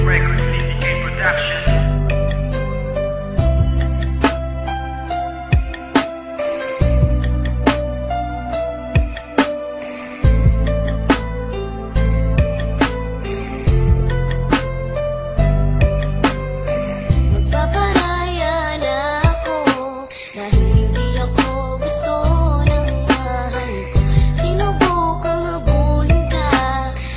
Records Syndicate Production. Magpaparaya na ako dahil di ako gusto ng mahal ko. Sinubukang habulin ka,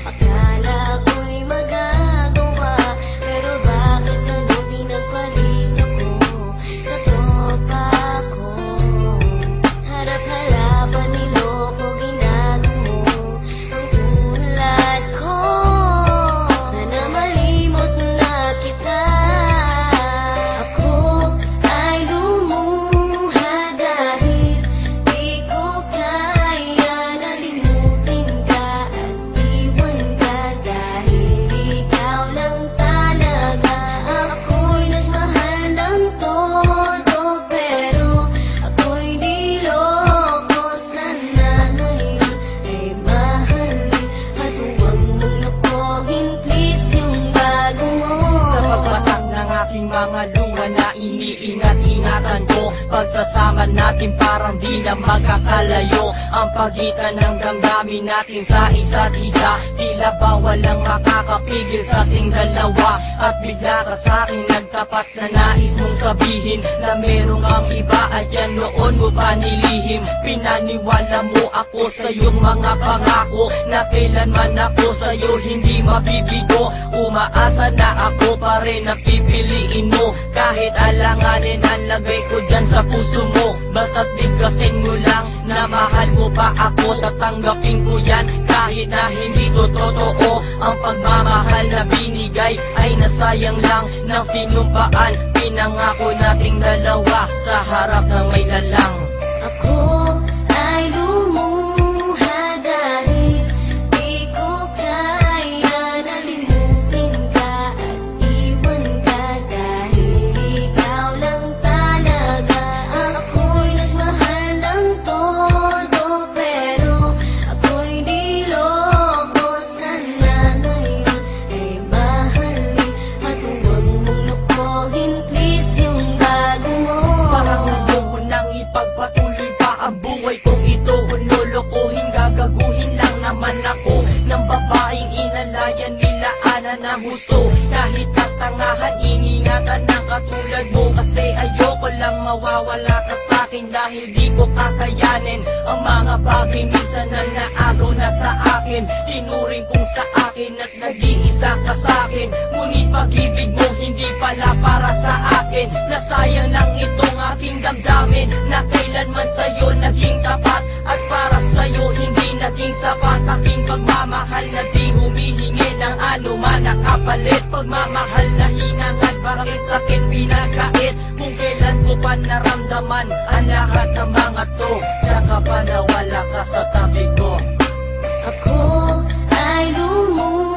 akala ko'y magagawa. Pero bakit ganun pinagpalit ako sa tropa ko? Harap-harapan niloko, ginagawa mo ang tulad ko. Sana malimot na kita. Ako ay lumuha dahil di ko kaya nalimutin ka at iwan ka dahil ikaw lang talaga. Ako'y nagmahal ng todo pero ako'y niloko. Sana ngayon ay mahalin at huwag mong nakuhin please yung bago mo. Sa pagpatak ng aking mga luha na iniingat-ingatan ko, pagsasama natin parang di na magkakalayo. Ang pagitan ng damdamin natin sa isa't isa, tila ba walang makakapigil sa ating dalawa. At bigla ka sa'kin nagtapat na nais mong sabihin na merong ang iba at yan noon mo pa nilihim. Pinaniwala mo ako sa iyong mga pangako na kailanman ako sa'yo hindi mabibigo. Umaasa na ako pa rin na pipiliin mo kahit alanganin ang lagay ko dyan sa puso mo. Basta't bigkasin mo lang na mahal mo pa ako, tatanggapin ko yan kahit na hindi to totoo. Ang pagmamahal na binigay ay nasayang lang ng sinumpaan. Pinangako nating dalawa sa harap ng may lalang. Ako ay lumuha dahil di ko kaya nalimutin ka at iwan ka dahil ikaw lang talaga. Ako'y nagmahal ng todo pero ako'y niloko. Sana ngayon ay mahalin at huwag mong nakuhin please yung bago mo. Parang ayoko nang ipagpatuloy pa ang buhay kong ito. Lolokohin, gagaguhin lang naman ako ng babaeng inalayan nila ana na gusto. Kahit katangahan, iningatan ng katulad mo. Kasi ayoko lang mawawala ka sa'kin dahil di ko kakayanin ang mga bagay minsan na naagaw na sa akin. Tinuring kong sa akin at nag-iisa ka sa'kin. Ngunit pag-ibig mo hindi pala para sa akin. Nasayang lang itong aking damdamin na kailanman sa'yo naging tapat. At para sa'yo hindi naging sapat aking pagmamahal na di humihingi ng anuman na kapalit. Pagmamahal na hinangad, bakit sa'kin pinagkait? Kung kailan ko pa naramdaman ang lahat ng mga to, tsaka pa nawala ka sa tabi ko. Ako ay lumuha